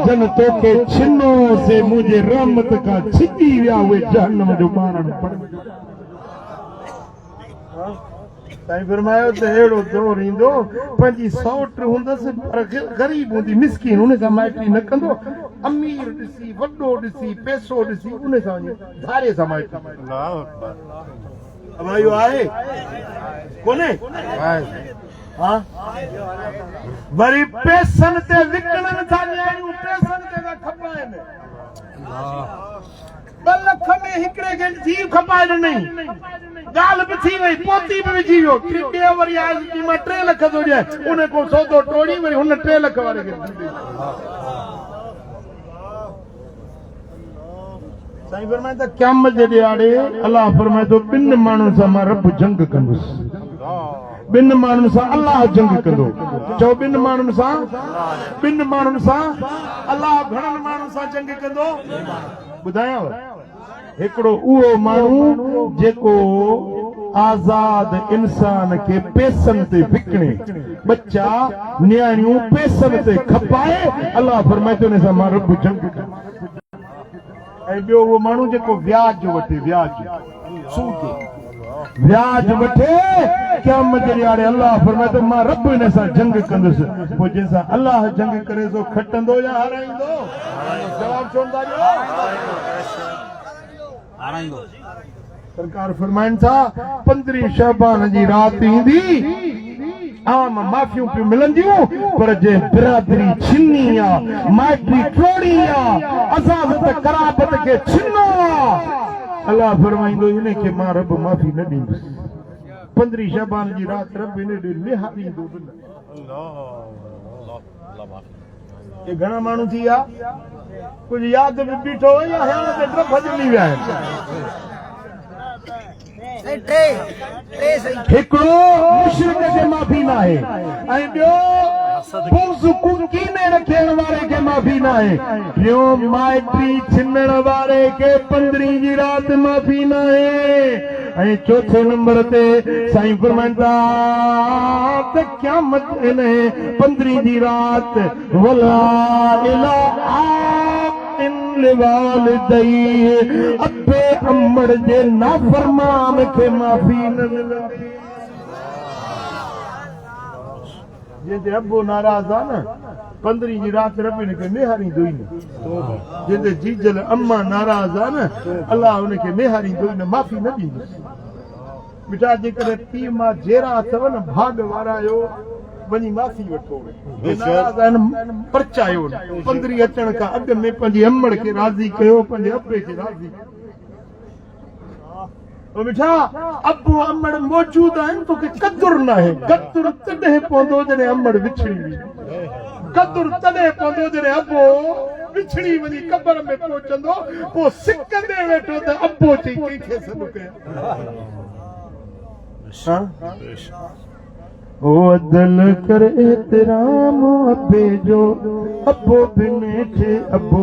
जन तोखे छिनो से मुंहिंजे रहमत खां छिॼी विया उहे जहन्नम जो ॿारनि साईं फरमायो त अहिड़ो दौर ईंदो पंहिंजी सौट हूंदसि पर ग़रीब हूंदी मिसकीन उन सां माइटी न कंदो अमीर ॾिसी वॾो ॾिसी पैसो ॾिसी उन सां धारे सां माइटी भाई आहे कोन्हे हाँ वरी पैसनि ते विकणनि था न्याणियूं पैसनि ते था खपाइनि 2 लख में हिकिड़े खे धीउ खपाए ॾिनई ॻाल्हि बि थी वई पोती बि विझी वियो ॿियो वरी आयो मां 3 लख थो ॾियां उन को सौदो टोड़ी वरी हुन 3 लख वारे खे साईं फरमाए त क़यामत जे ॾियारे अलाह फरमाए थो 2 माण्हुनि सां मां रब जंग कंदुसि 2 माण्हुनि सां अलाह जंग कंदो चओ 2 माण्हुनि सां 2 माण्हुनि सां अलाह घणनि माण्हुनि सां जंग कंदो ॿुधायांव हिकिड़ो उहो माण्हू जेको आज़ाद इंसान खे पैसनि ते विकिणे बच्चा न्याणियूं पैसनि ते खपाए अलाह फरमाए थो उन सां मां रब जंग कंदो ऐं ॿियो उहो माण्हू जेको व्याज वठे व्याज सूद व्याज वठे क़यामत जे ॾियारे अलाह फरमाए थो मां रब इन सां जंग कंदुसि पोइ जंहिंसां अलाह जंग करे सो खटंदो या हाराईंदो जवाब चवंदा हाराईंदो सरकार फरमाइनि था 15 शहबान जी राति ईंदी आम माफ़ियूं पियूं मिलंदियूं पर जे बिरादरी छिनी आहे माइटी टोड़ी आहे अज़ाज़त कराबत खे छिनो आहे अल्लाह फरमाईंदो इन खे मां रब माफ़ी न ॾींदुसि 15 शहबान जी राति रब इन ॾे निहारींदो ये घणा माण्हू थी विया कुझु यादि बि बीठो या हाणे ते ड्रफ ॼमी विया आहिनि हिकिड़ो मुशरिक खे माफ़ी न आहे ऐं ॿियो कीने रखण वारे खे माफ़ी न आहे टियों माइटी छिनण वारे खे 15 जी राति माफ़ी न आहे ऐं चौथे नंबर ते साईं फरमाइनि था त क़यामत इन 15 जी राति वला इलाहा लिवालिदैहि अबे अम्मड़ जे नाफरमान खे माफ़ी न मिलंदी जिते अबो नाराज़ आहे न 15 जी रात रब इनखे निहारींदो ई न जिते जीजल अम्मा नाराज़ आहे न अल्लाह उनखे निहारींदो ई न माफ़ी न ॾींदुसि बेटा जेकॾहिं पीउ मां जहिड़ा अथव न भाग वारायो वञी माफ़ी वठो नाराज़ आहिनि परचायो 15 अचण खां अॻु में पंहिंजी अम्मड़ खे राज़ी कयो पंहिंजे अबे खे राज़ी मिठा अबो अम्मड़ मौजूद आहिनि तोखे क़दुरु न आहे क़दुरु तॾहिं पवंदो जॾहिं अम्मड़ विछड़ी वई क़दुरु तॾहिं पवंदो जॾहिं अबो विछड़ी वञी क़बर में पहुचंदो पोइ सिकंदे वेठो त अबो चई कंहिंखे सॾु कयां ओ अदल कर एतराम अबे जो अबो बिन थे अबो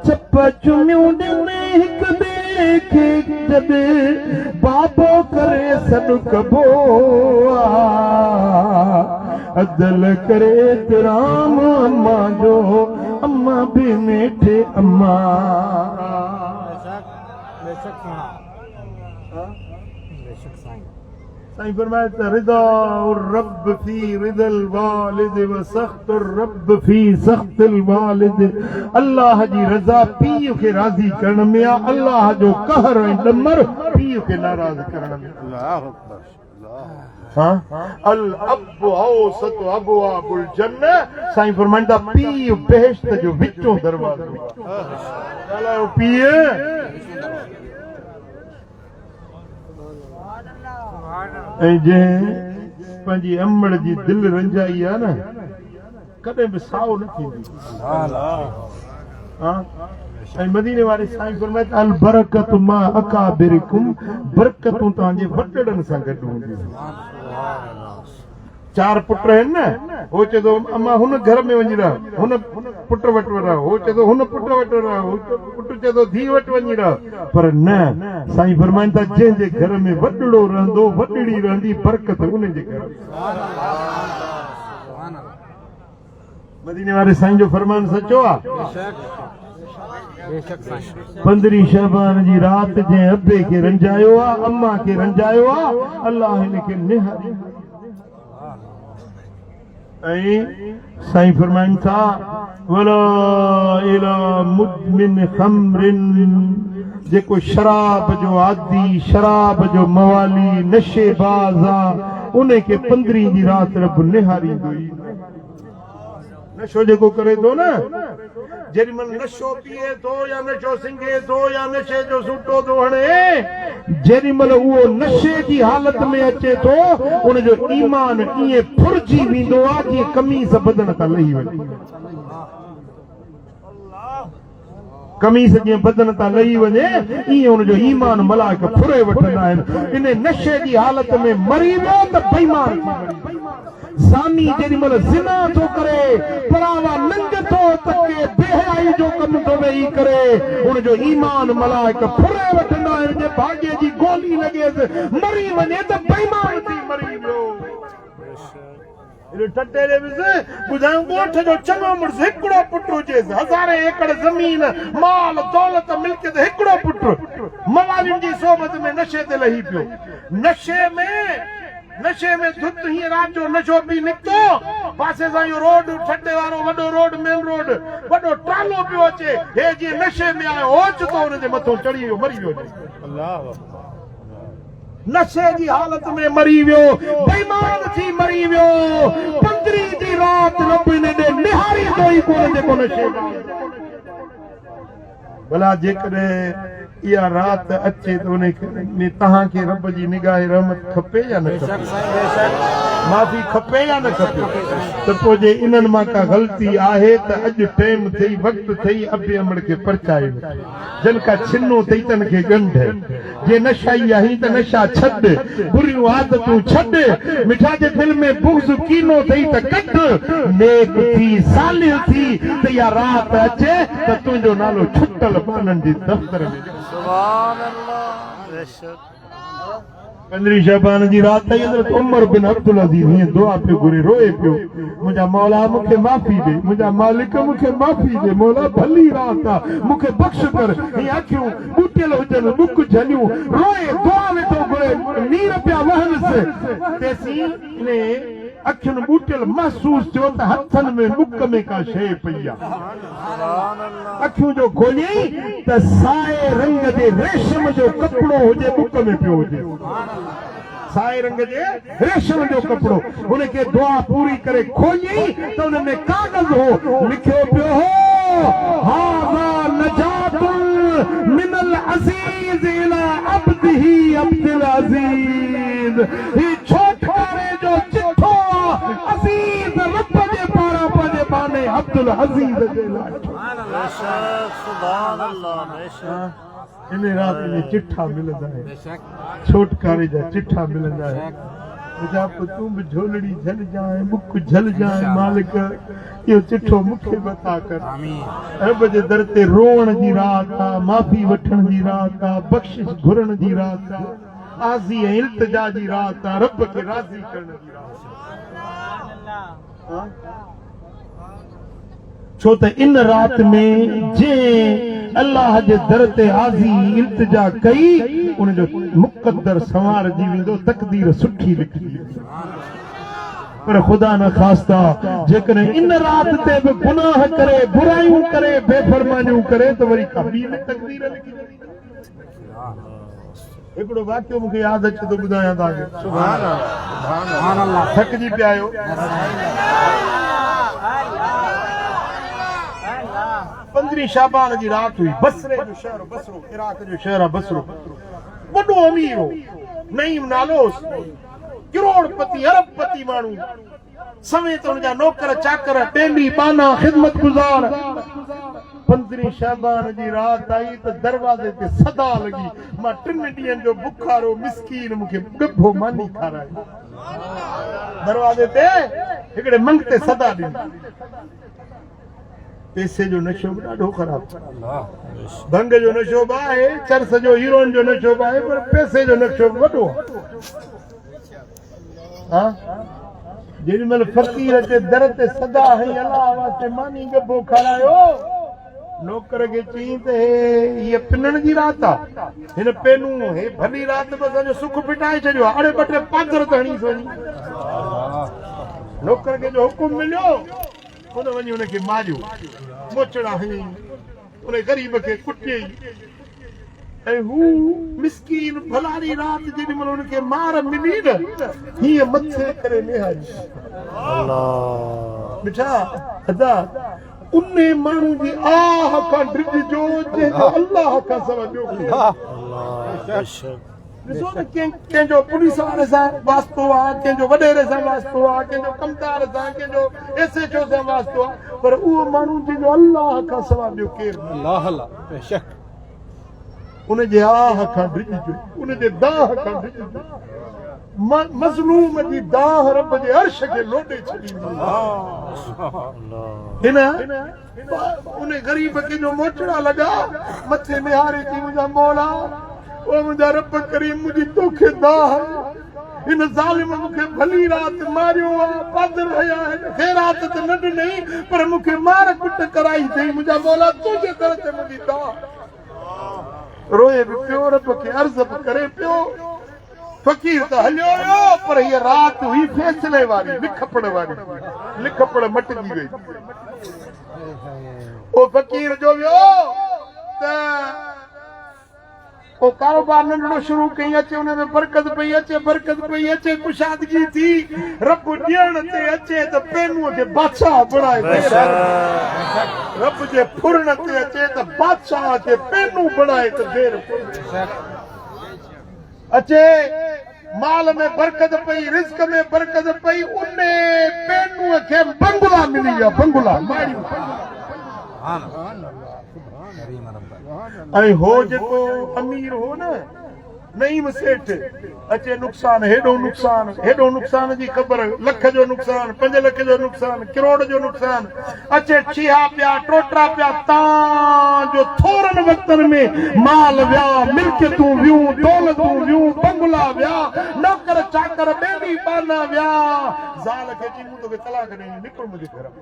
चप चुमियूं ॾिने हिक ॿिए खे जॾहिं बाबो करे सॾु कबो अदल करे एतराम अम्मा जो अम्मा बि मेठे अम्मा साईं फरमाए त रिदा रब फी रिदल वालिद व सख्त रब फी सख्तिल वालिद अल्लाह जी रज़ा पीउ खे राज़ी करण में आहे अल्लाह जो कहर ऐं ॾमर पीउ खे नाराज़ करण में अल्लाह अकबर अल अब औसत अबवाबुल जन्नह साईं फरमाइनि था पीउ बेहश्त जो विचों दरवाज़ो ॻाल्हायो पीउ ऐं जंहिं पंहिंजी अम्मड़ जी दिलि रंजाई आहे न कॾहिं बि साओ न थींदी ऐं मदीने वारे साईं फरमाए त अल बरकत मां अकाबिरकुम बरकतूं तव्हांजे वॾड़नि सां गॾु हूंदियूं 4 पुट आहिनि न हो चए थो अम्मा हुन घर में वञी रह हुन पुट वटि रह हो चए थो हुन पुट वटि रह पुट चए थो धीउ वटि वञी रह पर न साईं फरमाइनि था जंहिंजे घर में वॾड़ो रहंदो वॾड़ी रहंदी बरकत उन जे घर मदीने वारे साईं जो फरमान सचो आहे 15 शबान जी रात जंहिं अबे खे रंजायो आहे अम्मा खे रंजायो आहे अल्लाह हिनखे निहारी ऐं साईं फरमाइनि था वला इला मुदमिन खमरिन जेको शराब जो आदी शराब जो मवाली नशेबाज़ आहे उन खे 15 जी रात रब निहारींदो ई नशो जेको करे थो न जेॾी महिल नशो पीए थो या नशो सिंघे थो या नशे जो सूटो थो हणे जेॾी महिल उहो नशे जी हालत में अचे थो उनजो ईमान ईअं फुरजी वेंदो आहे जीअं कमीज़ बदन तां लही वञे कमीज़ जीअं बदन तां लही वञे ईअं उनजो ईमान मलाइक फुरे वठंदा आहिनि इन नशे जी हालत में मरी वियो त बेईमान सामी जेॾी महिल ज़िना थो करे परावा नंग थो तके बेहयाई जो कमु थो वेही करे उनजो ईमान मलाइक फुरे वठंदा आहिनि जे भाग्य जी गोली लॻेसि मरी वञे त बेईमान थी मरी वियो टटे ॿुधायूं ॻोठ जो चङो मुड़ुसु हिकिड़ो पुटु हुजेसि 1000 एकड़ ज़मीन माल दौलत मिल्कियत हिकिड़ो पुटु मवालियुनि जी सोबत में नशे ते लही पियो नशे में धुत हीअं राति जो नशो पी निकितो पासे सां इहो रोड छॾे वारो वॾो रोड मेन रोड वॾो ट्रालो पियो अचे हे जीअं नशे में आयो होच तो हुनजे मथां चढ़ी वियो मरी वियो नशे जी हालत में मरी वियो बेईमान थी मरी वियो 15 जी रात रब इन ॾे निहारींदो ई कोन जेको नशे भला जेकॾहिं इहा रात अचे त उन में तव्हांखे रब जी निगाह रहमत खपे या न खपे माफ़ी खपे या न खपे त पोइ जे इन्हनि मां का ग़लती आहे त अॼु टाइम थई वक़्तु थई अबे अमड़ खे परचाए जिन का छिनो अथई तन खे ॻंढ जे नशाई आहीं त नशा छॾ बुरियूं आदतूं छॾ मिठा जे दिलि में बुग़्ज़ कीनो अथई त कढ नेक थी सालिह थी त इहा रात अचे त तुंहिंजो नालो छुटल बाननि जे दफ़्तर में सुभान अल्लाह बेशक 15 शबान जी रात ताईं हज़रत उमर बिन अब्दुल अज़ीज़ हीअं दुआ पियो घुरे रोए पियो मुंहिंजा मौला मूंखे माफ़ी ॾे मुंहिंजा मालिक मूंखे माफ़ी ॾे मौला भली रात आहे मूंखे बख़्श कर हीअं अखियूं ॿुटियल हुजनि बुक झलियूं रोए दुआ वेठो घुरे नीर पिया वहनिसि तेसीं इन अखियुनि ॿुटियल महसूस थियो त हथनि में मुक में का शइ पई आहे अखियूं जो खोलियई त साए रंग जे रेशम जो कपिड़ो हुजे मुक में पियो हुजे साए रंग जे रेशम जो कपिड़ो हुनखे दुआ पूरी करे खोलियई त हुन में कागज़ हो लिखियो पियो हो हाज़ा नजातुन मिनल अज़ीज़ इला अब्दिही अब्दुल अज़ीज़ ही छोटकारे जो चिठो अज़ीज़ रब जे पारां पंहिंजे बाने अब्दुल अज़ीज़ जे लाइ सुभान अल्लाह बेशक इन रात में चिट्ठा मिलंदा है छोटकारे जा चिट्ठा मिलंदा है मुझा तू भी झोलड़ी झल जाए मुख झल जाए मालिक यो चिट्ठो मुखे बता कर रब जे दर ते रोवण जी रात आ माफ़ी वठण जी रात आ बख़्शिश घुरण जी रात आ आज़ी ऐं इल्तिजा जी रात आ रब खे राज़ी करण जी रात आ छो त इन रात में जे अल्लाह जे दर ते आज़ी इल्तिजा कई उन जो मुक़द्दर संवार जी वेंदो तक़दीर सुठी लिखी पर खुदा न ख़ास्ता जेकॾहिं इन रात ते बि गुनाह करे बुरायूं करे बेफ़रमानियूं करे त वरी का ॿी में तक़दीर लिखी हिकिड़ो वाक़ियो मूंखे यादि अचे थो ॿुधायां तव्हांखे सुभान अल्लाह थकिजी पिया आहियो 15 शाबान जी रात हुई बसरे जो शहर बसरो इराक जो शहर आहे बसरो वॾो अमीर हो नईम नालो करोड़पति अरबपति माण्हू समेत हुनजा नौकर चाकर टेंडी बाना ख़िदमत गुज़ार 15 शाबान जी रात आई त दरवाज़े ते सदा लॻी मां 3 ॾींहंनि जो बुखारो मिसकीन मूंखे ॾुभो मानी खाराई दरवाज़े ते हिकिड़े मंग ते सदा ॾिनी पैसे जो नशो बि ॾाढो ख़राब भंग जो नशो बि आहे चरस जो हीरोइन जो नशो बि आहे पर पैसे जो नशो बि वॾो आहे जेॾी महिल फ़क़ीर अचे दर ते सदा हई अलाह वास्ते मानी गबो खारायो नौकर खे चई त हीअ पिनण जी रात आहे हिन पेनू हे भली रात बि असांजो सुख पिटाए छॾियो आहे अड़े ॿ टे पादर त हणी वञी नौकर खे जो हुकुम मिलियो उन वञी हुनखे मारियो मोचड़ा हई उन ग़रीब खे कुटियई ऐं हू मिसकीन भलारी रात जेॾी महिल हुनखे मार मिली न हीअं मथे करे निहारी ॾिठा अदा उन माण्हू जी आह खां ड्रिजो जंहिंजो अल्लाह खां सवाइ ॿियो ॾिसो त कंहिंजो पुलिस वारे सां वास्तो आहे कंहिंजो वॾेरे सां वास्तो आहे कंहिंजो कमदार सां कंहिंजो SHO सां वास्तो आहे पर उहो माण्हू जंहिंजो अल्लाह खां सवाइ ॿियो केरु उनजे आह खां ड्रिजो उनजे दाह खां ड्रिजो मज़लूम जी दाह रब जे अर्श खे लोॾे छॾींदी हिन उन ग़रीब खे जो मोचड़ा लॻा मथे निहारे थी मुंहिंजा मौला ओ मुंहिंजा रब करीम मुंहिंजी तोखे दाह हिन ज़ालिम मूंखे भली रात मारियो आहे पादर हया आहिनि ख़ैरात त न ॾिनई पर मूंखे मार कुट कराई अथई मुंहिंजा मौला तुंहिंजे दर ते मुंहिंजी दाह रोए बि पियो रब खे अर्ज़ बि करे पियो फ़क़ीर त हलियो वियो पर हीअ रात हुई फ़ैसिले वारी लिखपड़ वारी लिखपड़ मटिजी वई ओ फ़क़ीर जो वियो त ओ कारोबार नंढड़ो शुरू कई अचे हुन में बरकत पई अचे कुशादगी थी रब ॾियण ते अचे त पेनूअ खे बादशाह बणाए रब जे फुरण ते अचे त बादशाह खे पेनू बणाए त देर अचे माल में बरकत पई रिस्क में बरकत पई उन पेनूअ खे बंगला मिली विया बंगला ऐं हो जेको अमीर हो न नईम सेठ अचे नुक़सान हेॾो नुक़सान जी ख़बर लख जो नुक़सान 5 लख जो नुक़सान करोड़ जो नुक़सान अचे छिया पिया टोटरा पिया जो थोरनि वक़्तनि में माल विया मिल्कियतूं वियूं दौलतूं वियूं बंगला विया नौकर चाकर बेबी बाना विया ज़ाल खे चई मूं तोखे तलाक ॾेई निकिर मुंहिंजे घर में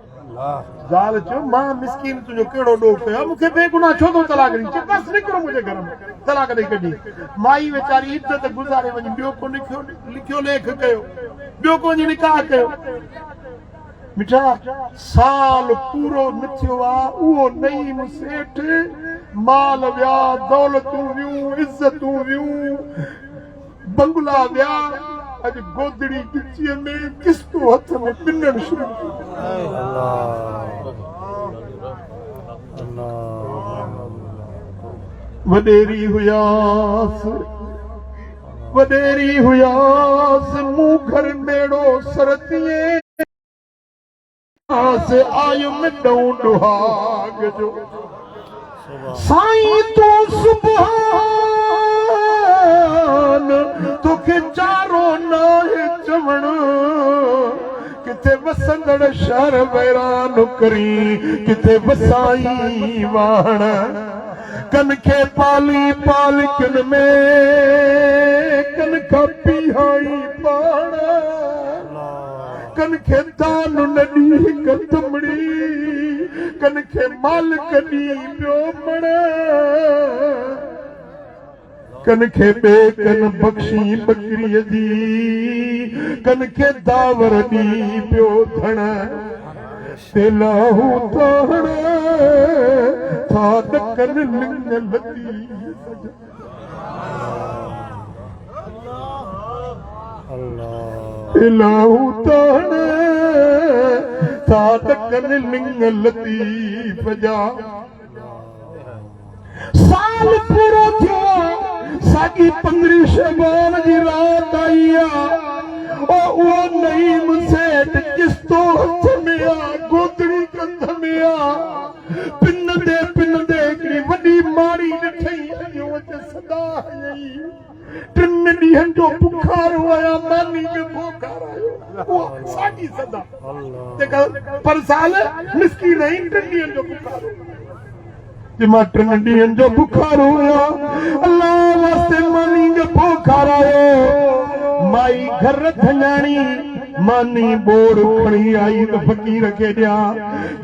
ज़ाल चयो मां मिस्कीन तुंहिंजो कहिड़ो ॾोह कयो मूंखे बेगुनाह छो थो तलाक ॾेई चई बसि निकिरो मुंहिंजे घर में तलाक ॾेई कढी माई वेचारी इज्जत गुज़ारे वञी ॿियो को लिखियो लेख कयो ॿियो को वञी निकाह कयो मिठा साल पूरो न थियो आहे उहो नईम सेठ माल विया दौलतूं वियूं इज़तूं वियूं बंगला विया अॼु गोदड़ी गिचीअ में किस्तूं हथ में पिनण शुरू वॾेरी हुयास मूं घर मेड़ो सरतीअ से आयो मिटूं डुहाग जो साईं तूं सुभान तोखे चारो नाहे चवण किथे वसंदड़ शहर वैरान करी किथे वसाई वाहण कन खे पाली पालकन में कन खां पीहाई पाण कन खे दान न ॾी हिक तमड़ी कन खे मालिक ॾी ॿियो मण कन खे ॿिए कन बख़्शी बकरीअ जी कन खे दावर ॾी ॿियो धण लाहू ताहण था ॾकन लिंग लती लाहू ताहण था ॾकन लिंग लतीफ़ जा साल पूरो थियो साॻी 15 शबान जी रात आई उहो नईम सेठ किस्तो हथ में गोदड़ी कंध में पिन दे हिकिड़ी वॾी माड़ी ॾिठई सदा हयई 3 ॾींहंनि जो बुखारो आया मानी में बुखार आयो साॻी सदा पर साल मिस्कीन आई 3 ॾींहंनि जो बुखारो मां 3 ॾींहंनि जो बुखारो आया अल्लाह वास्ते मानी में बुखार आयो माई घर धञाणी मानी बोर खणी आई त फ़कीर खे ॾिया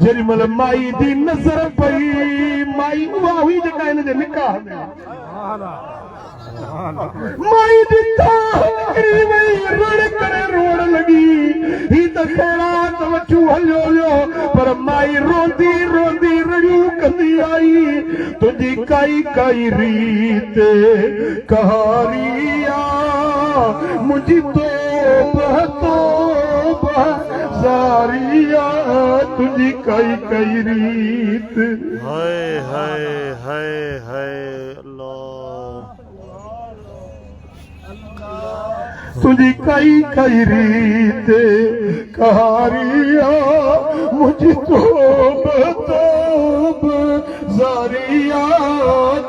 जेॾी महिल माई जी नज़र पई माई उहा हुई जेका हिन जे निकाह में माई ॾिठा निकिरी वई रड़ करे रोड़ लॻी ही त ख़ैरात वठूं हलियो वियो पर माई रोंदी रोंदी रड़ियूं कंदी आई तुंहिंजी काई काई रीत कहारी मुझी तो ज़ारिया तुझी कई रीत हाय हाय हाय हाय अल्लाह तुझी कई रीत कहारिया मुझी तो ज़ारिया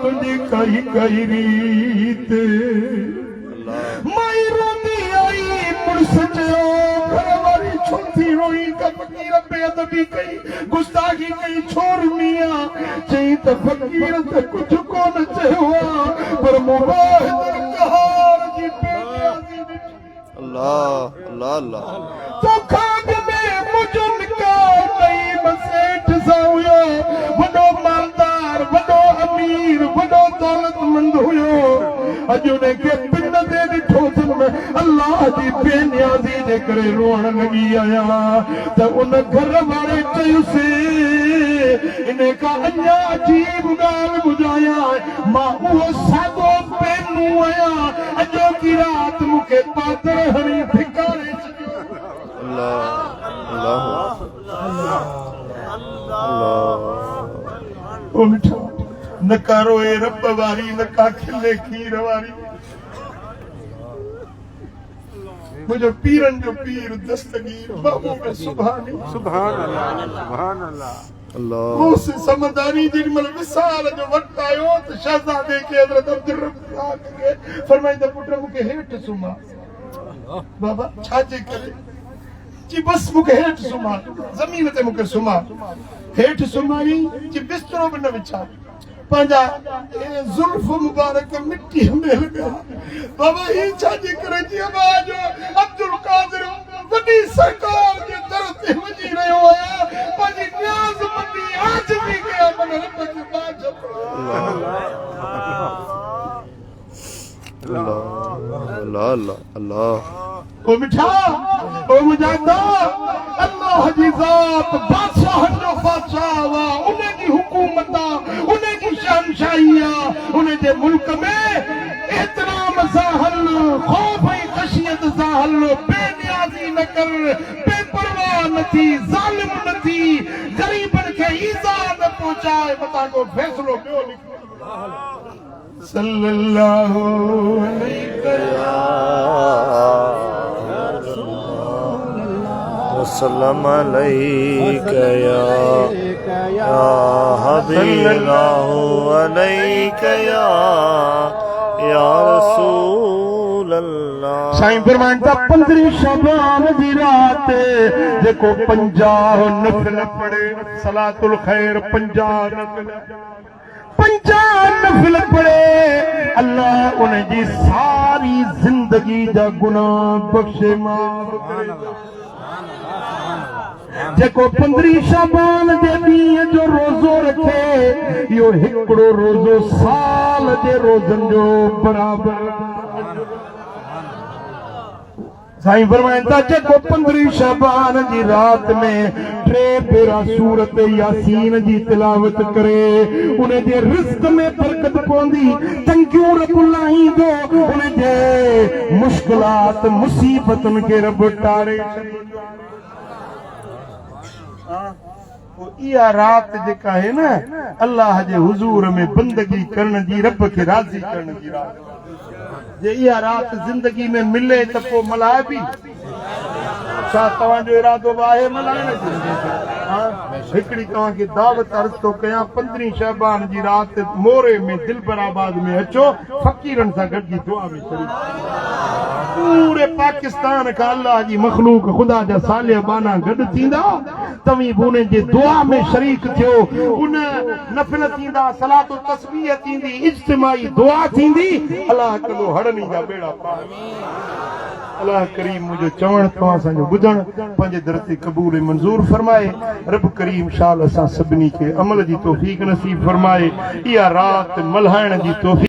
तुझी कई रीत माई रोंदी आई पुलिस चयो घरवारी छोटी रोई का फकीर बेअदबी कई गुस्ताखी कई छोर मियां चई त फकीर त कुछ कोन चयो पर मुबाहिर कहार जी बेनियाज़ी अल्लाह अल्लाह अल्लाह तो खाग में मुझो निकाल कई बसेठ साउयो वडो मालदार वडो अमीर वडो दौलतमंद हुयो अॼु उन खे पिन ते ॾिठो में अल्लाह जी बेनियाज़ी जे करे रोअण लॻी आहियां त उन घर वारे चयुसि इन खां अञा अजीब ॻाल्हि ॿुधायां मां उहो सादो पेनू आहियां अॼो की राति मूंखे पातर हणी धिकारे न का रोए रब वारी न का खिले खीर वारी मुझे पीरन जो पीर दस्तगीर महबूब सुभान अल्लाह सुभान अल्लाह अल्लाह उस समझदारी जिन मल विसाल जो वक्त आयो तो शहजादे के हजरत अब्दुल रज़्ज़ाक़ के फरमाइंदा पुत्र मुके हेठ सुमा बाबा छाजे करे जी बस मुके हेठ सुमा जमीन ते मुके सुमा हेठ सुमाई जी बिस्तरो बन विछा पंजा जुल्फ मुबारक मिट्टी में लगा बाबा ही छाजे करे जी आवाज अब्दुल कादिर वडी सरकार के दर ते वजी रयो है पंजी न्याज मंदी आज भी गया मन रब की बात अल्लाह अल्लाह अल्लाह ओ मिठा ओ मुजादा अल्लाह जी जात बादशाह जो बादशाह वा उन्हें की हुकूमत उन्हें की शहनशाही उन्हें जे मुल्क में एहतराम जाहल खौफ और खशियत जाहल बेनियाजी न कर बेपरवाह न थी जालिम न थी गरीबन के ईजा न पहुंचाए बता को फैसलो क्यों लिखो सल्लल्लाहु अलैहि वसल्लम अलैका या हबीबल्लाहु अलैका या रसूल अल्लाह। साईं फरमाइंदा 15 शबान जी रात देखो 50 नफल पढ़े सलातुल खैर 50 नफल पढ़े अल्लाह उन्हें जी सारी जिंदगी जा गुनाह बख्शे माफ करे। जेको 15 शबान दे ॾींहं जो रोज़ो रखे यो हिकिड़ो रोज़ो साल जे रोज़नि जो बराबर। साईं फरमाइंदा जेको 15 शबान जी रात में 3 भेरा सूरत यासीन जी तिलावत करे उन्हें जे रिज़्क़ में बरकत पवंदी तंगियूं रब लाहींदो उन्हें जे मुश्किलात मुसीबतुनि खे रब टारे छॾींदो। इहा रात जेका है ना अल्लाह जे हुजूर में बंदगी करण जी रब खे राज़ी करण जी रात जे इहा रात जिंदगी में मिले त पोइ मल्हाए बि छा तव्हांजो इरादो आहे मल्हाइण जो हिकिड़ी तव्हांखे दावत अर्ज़ थो कयां 15 शबान जी रात मोरे में दिलबराबाद में अचो फ़क़ीरनि सां गॾिजी दुआ में शरीक पूरे पाकिस्तान खां अल्लाह जी मखलूक ख़ुदा जा सालिह बाना गॾु थींदा तव्हीं बि उन जे दुआ में शरीक थियो उन नफ़िल थींदा सलातो तस्बीह थींदी इज्तिमाई दुआ थींदी अल्लाह कलो हड़नी जा बेड़ा पार। अल्लाह करीम मुझे चवण तव्हां असांजो ॿुधण पंहिंजे दर ते क़बूल मंज़ूर फरमाए। रब करीम शाल असां सभिनी खे अमल जी तौफ़ीक़ नसीब फरमाए। इहा रात मल्हाइण जी तौफ़ीक़